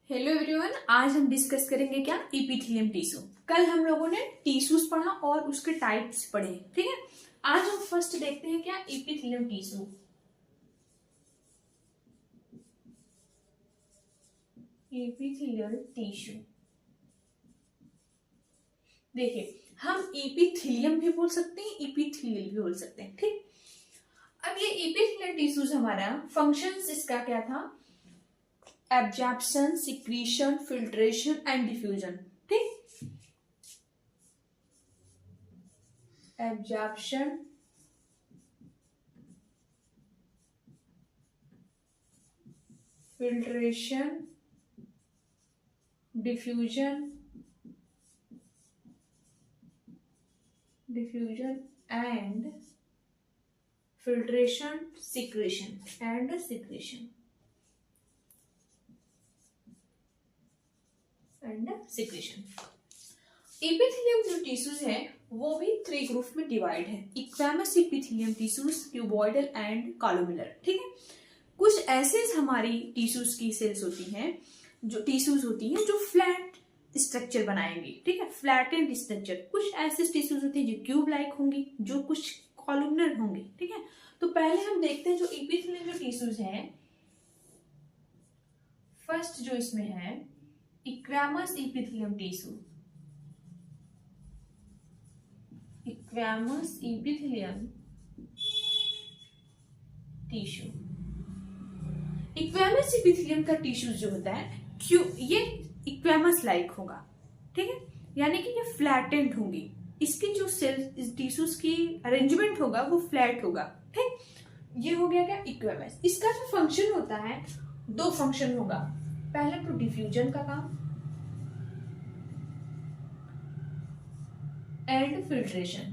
Hello everyone, आज हम discuss करेंगे क्या एपिथेलियम टिश्यू। कल हम लोगों ने टिश्यूज पढ़ा और उसके टाइप्स पढ़े, ठीक है। आज हम फर्स्ट देखते हैं क्या एपिथेलियम टिश्यू। एपिथेलियल टिश्यू देखिए, हम एपिथेलियम भी बोल सकते हैं, एपिथेलियल भी बोल सकते हैं, ठीक। अब ये एपिथेलियल टिश्यूज हमारा फंक्शंस इसका क्या था, absorption, secretion, filtration and diffusion, ठीक। Absorption, filtration, diffusion and filtration, secretion and secretion epithelium जो टिश्यूज है वो भी 3 ग्रुप में डिवाइड है, squamous epithelium tissues, cuboidal and columnar, ठीक है। कुछ ऐसे हमारी टिश्यूज की सेल्स होती हैं, जो टिश्यूज होती हैं जो फ्लैट स्ट्रक्चर बनाएंगी, ठीक है, फ्लैट एंड स्ट्रक्चर। कुछ ऐसे टिश्यूज होती हैं जो क्यूब लाइक होंगी, जो कुछ कॉलमनर होंगे, ठीक है। तो पहले हम देखते हैं जो एपिथेलियम जो टिश्यूज हैं। फर्स्ट जो इसमें है squamous epithelium tissue, squamous epithelium tissue. Squamous epithelium का टिश्यू जो होता है ये इक्वेमस लाइक होगा, ठीक है, यानी कि ये फ्लैटेंड होंगी। इसकी जो सेल टिश्यूज की अरेंजमेंट होगा वो फ्लैट होगा, ठीक। ये हो गया क्या इक्वेमस। इसका जो फंक्शन होता है 2 फंक्शन होगा। पहले तो डिफ्यूजन का काम एंड फिल्ट्रेशन,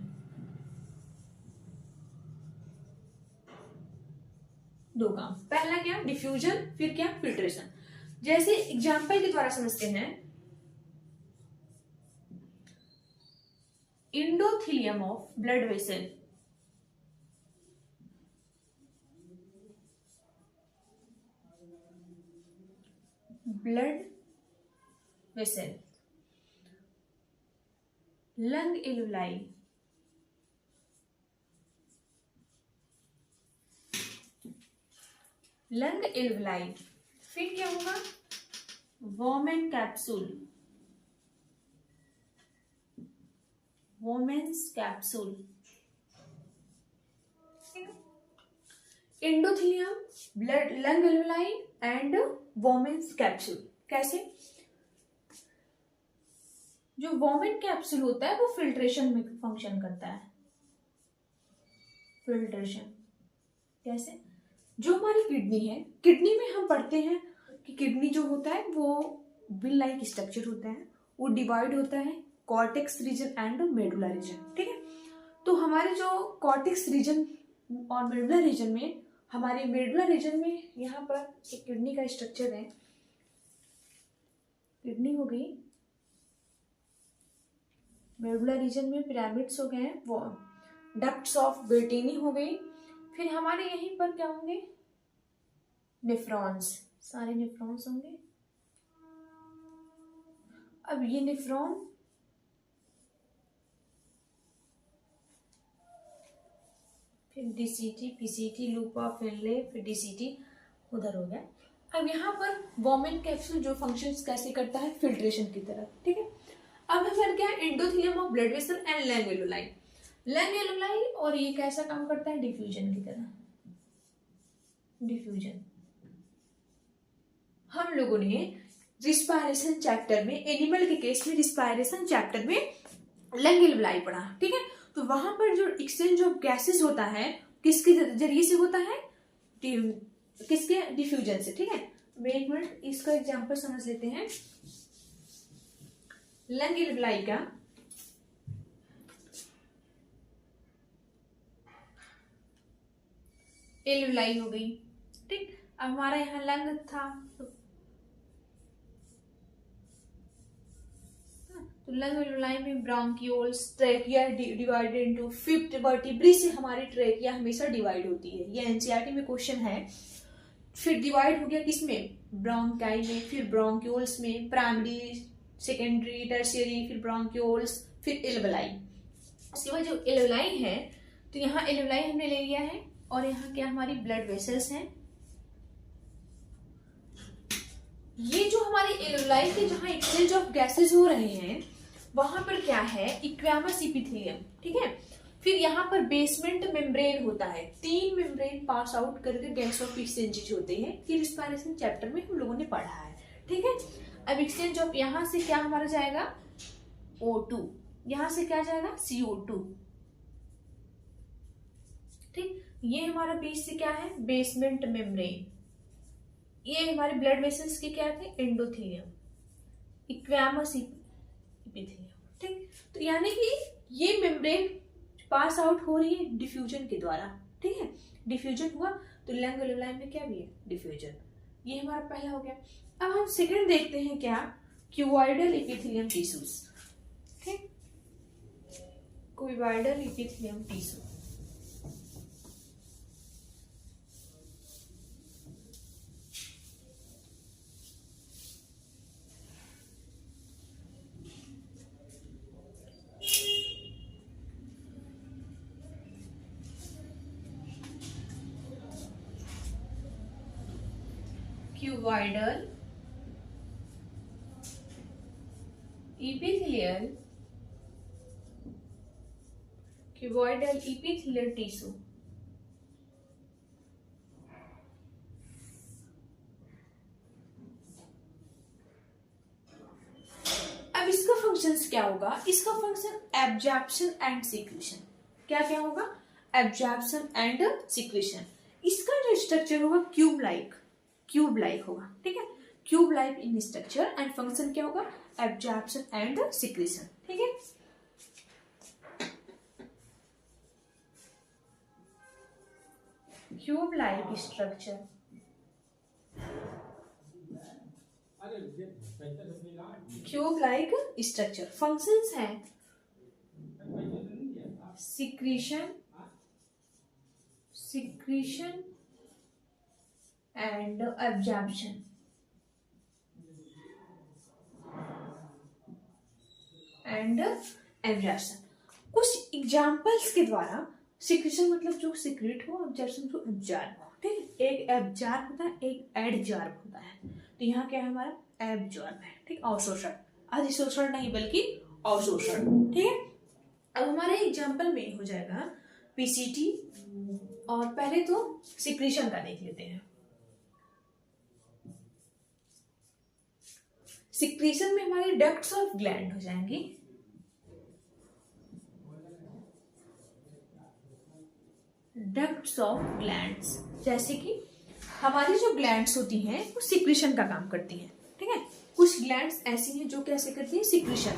2 काम। पहला क्या डिफ्यूजन, फिर क्या फिल्ट्रेशन। जैसे एग्जांपल के द्वारा समझते हैं, endothelium of blood vessel, blood vessel, lung alveoli, lung alveoli, फिर क्या होगा Bowman capsule, Bowman's capsule, endothelium, blood, lung alveoli and Bowman's capsule. कैसे? जो वोमेन कैप्सूल होता है वो फिल्ट्रेशन में फंक्शन करता है। फिल्ट्रेशन कैसे? जो हमारी किडनी है, किडनी में हम पढ़ते हैं कि किडनी जो होता है वो बिल लाइक स्ट्रक्चर होता है, वो डिवाइड होता है cortex region and medulla region, ठीक है। तो हमारे जो कॉर्टेक्स रीजन और मेडुला रीजन में, हमारे मेडुला रीजन में यहाँ पर एक किडनी का स्ट्रक्चर है। किडनी हो गई, मेडुला रीजन में पिरामिड्स हो गए, वो डक्ट्स ऑफ बेटिनी हो गई। फिर हमारे यहीं पर क्या होंगे नेफ्रॉन्स, सारे नेफ्रॉन्स होंगे। अब ये नेफ्रॉन फिर डीसीटी, पीसीटी, लूपा, फिनले, फिर डीसीटी उधर हो गया। अब यहाँ पर वोमेन कैप्सूल जो फंक्शंस कैसे करता है फिल्ट्रेशन की तरह, ठीक है। अब हमारे क्या endothelium of blood vessel and lung alveoli, lung alveoli, और ये कैसा काम करता है डिफ्यूजन की तरह। डिफ्यूजन हम लोगों ने रिस्पायरेशन चैप्टर में, एनिमल के केस में रिस्पायरेशन चैप्टर में लंग एलुलाई पढ़ा, ठीक है। तो वहां पर जो एक्सचेंज ऑफ गैसेस होता है किसके जरिए से होता है, किसके डिफ्यूजन से, ठीक है। एक मिनट इसका एग्जांपल समझ लेते हैं। लंग एलुलाई का एलुलाई हो गई, ठीक। अब हमारा यहाँ लंग था तो लंग एलुलाई में ब्रांकियोल्स, ट्रेकिया डिवाइडेड इनटू 5 वर्टिब्री से हमारी ट्रेकिया हमेशा डिवाइड होती है। ये एनसीईआरटी में क्वेश्चन है फिर डिवाइड हो गया किसमें, ब्रोंकाई में, फिर ब्रोंक्यूल्स में, प्राइमरी, सेकेंडरी, टर्शियरी, फिर ब्रोंक्यूल्स, फिर एल्वेलाई। उसके बाद जो एल्वेलाई है, तो यहाँ एल्वेलाई हमने ले लिया है, और यहाँ क्या हमारी ब्लड वेसल्स हैं। ये जो हमारे एल्वेलाई के जहाँ एक्सचेंज ऑफ गैसेस हो रहे हैं, वहां पर क्या है, इक्वेमस इपिथेलियम, ठीक है। फिर यहाँ पर बेसमेंट मेम्ब्रेन होता है, 3 मेम्ब्रेन पास आउट करके गैस ऑफ एक्सचेंजेस होते हैं, ये रिस्पायरेशन चैप्टर में हम लोगों ने पढ़ा है, ठीक है। अब एक्सचेंज ऑफ, यहाँ से क्या हमारा जाएगा, O2, यहाँ से क्या जाएगा, CO2, ठीक। ये हमारा बीच से क्या है, बेसमेंट मेम्ब्रेन, ये हमारे ब्लड वेसल्स के क्या थे, एंडोथेलियम, इक्वेमस इपिथेलियम, ठीक। तो यानी कि ये मेम्ब्रेन पास आउट हो रही है डिफ्यूजन के द्वारा, ठीक है। डिफ्यूजन हुआ तो लंग एल्वेलाई में क्या भी है, डिफ्यूजन। ये हमारा पहला हो गया। अब हम सेकंड देखते हैं क्या, क्यूबॉइडल एपिथेलियम टिश्यूज, ठीक। Cuboidal epithelium tissue, cuboidal epithelial, cuboidal epithelial tissue, अब इसका फंक्शंस क्या होगा, इसका फंक्शन एब्जॉर्प्शन एंड सिक्रीशन, क्या क्या होगा, एब्जॉर्प्शन एंड सिक्रीशन। इसका जो स्ट्रक्चर होगा क्यूब लाइक होगा, ठीक है, cube like in structure, and function क्या होगा, एब्जॉर्प्शन एंड सिक्रीशन, ठीक है। Cube like structure, cube like structure, functions हैं सिक्रीशन एंड एब्जॉर्प्शन, कुछ एग्जाम्पल्स के द्वारा, सिक्रीशन मतलब जो सिक्रेट हो, एब्जॉर्प्शन जो एब्जॉर्ब हो, ठीक है। एक एब्जॉर्ब होता है, एक एडजॉर्ब होता है, तो यहाँ क्या है हमारा एब्जॉर्ब है, ठीक, अवशोषण, अधिशोषण नहीं बल्कि अवशोषण, ठीक है। अब हमारे एग्जाम्पल में हो जाएगा पीसीटी, और पहले तो सिक्रीशन का देख लेते हैं। सिक्रीशन में हमारी डक्ट्स ऑफ ग्लैंड हो जाएंगी, डक्ट्स ऑफ ग्लैंड्स, जैसे कि हमारी जो ग्लैंड्स होती हैं वो सिक्रीशन का काम करती हैं, ठीक है। कुछ ग्लैंड्स ऐसी हैं जो कैसे करती हैं, सिक्रीशन,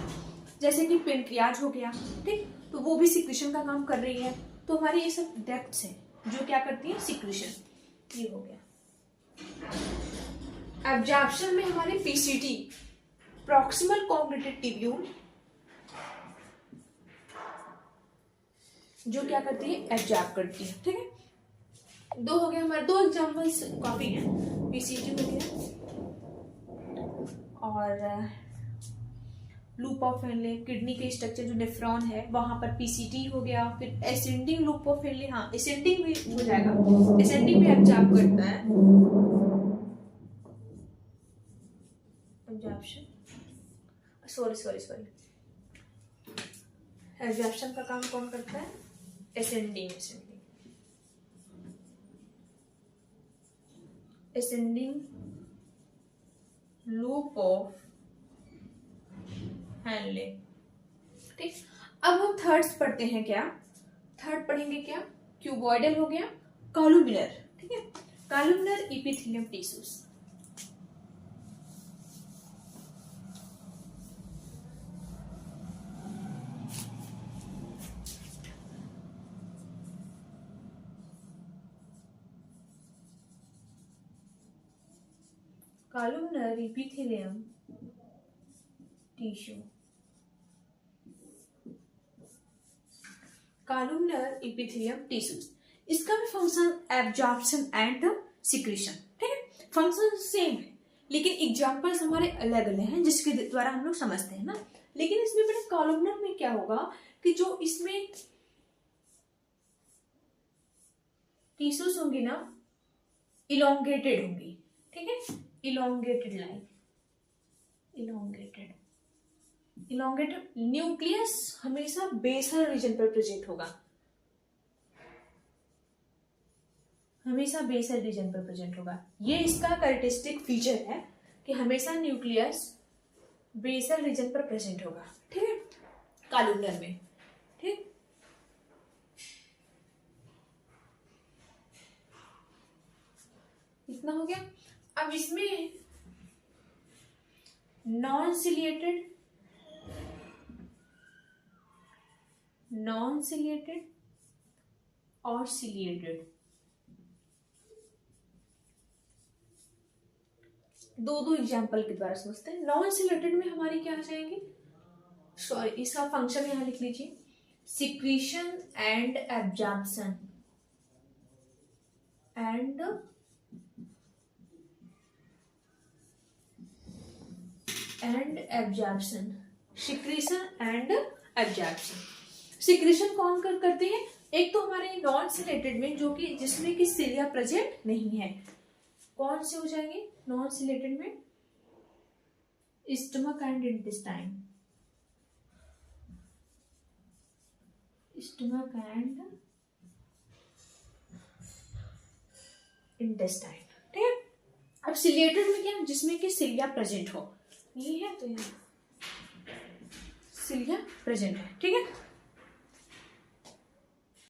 जैसे कि पेनक्रियाज हो गया, ठीक, तो वो भी सिक्रीशन का काम कर रही है। तो हमारे ये सब डक्ट्स हैं जो क्या करती है, सिक्रीशन, ये हो गया। एब्जॉर्प्शन में हमारे पीसीटी, प्रॉक्सिमल कॉन्ग्रेटेड ट्यूब्यूल, जो क्या करती है, एब्जॉर्ब करती है, ठीक है। दो हो गए हमारे, दो एग्जाम्पल्स काफी हैं, पीसीटी हो गया और लूप ऑफ हेनले, किडनी के स्ट्रक्चर जो नेफ्रॉन है वहां पर पीसीटी हो गया। फिर एसेंडिंग लूप ऑफ हेनले, हाँ एसेंडिंग भी हो जाएगा, एसेंडिंग भी एब्जॉर्ब करता है, एब्जॉर्प्शन, सॉरी एब्जॉर्प्शन का काम कौन करता है, एसेंडिंग लूप ऑफ हेनले, ठीक। अब हम थर्ड्स पढ़ते हैं, क्या थर्ड पढ़ेंगे, क्या क्यूबॉइडल हो गया, कॉलुमिनर, ठीक है, columnar epithelium tissues, columnar epithelium tissue, columnar epithelium tissues, इसका भी फंक्शन एब्जॉर्प्शन एंड सिक्रीशन, ठीक फंक्शन सेम है लेकिन एग्जाम्पल्स हमारे अलग अलग हैं जिसके द्वारा हम लोग समझते हैं ना। लेकिन इसमें बेटा कॉलमनर में क्या होगा कि जो इसमें टिश्यूज होंगी ना इलोंगेटेड होंगी, ठीक है, इलोंगेटेड लाइन, इलोंगेटेड न्यूक्लियस हमेशा बेसल रीजन पर प्रेजेंट होगा, हमेशा बेसल रीजन पर प्रेजेंट होगा। ये इसका कैरेक्टरिस्टिक फीचर है कि हमेशा न्यूक्लियस बेसल रीजन पर प्रेजेंट होगा, ठीक है, कॉलमनर में, ठीक। इतना हो गया। अब इसमें नॉन सिलिएटेड और सिलिएटेड दो एग्जाम्पल के द्वारा समझते हैं। नॉन सिलेटेड में हमारी क्या आ जाएंगे, सॉरी इसका फंक्शन यहां लिख लीजिए, secretion and absorption secretion and absorption. Secretion कौन करते हैं, एक तो हमारे नॉन सिलेटेड में जो कि जिसमें कि सिलिया प्रेजेंट नहीं है, कौन से हो जाएंगे नॉन सिलेटेड में, स्टमक एंड इंटेस्टाइन, ठीक है। अब सिलिएटेड में क्या, जिसमें कि सिलिया प्रेजेंट हो, ये है तो यहाँ सिलिया प्रेजेंट है, ठीक है।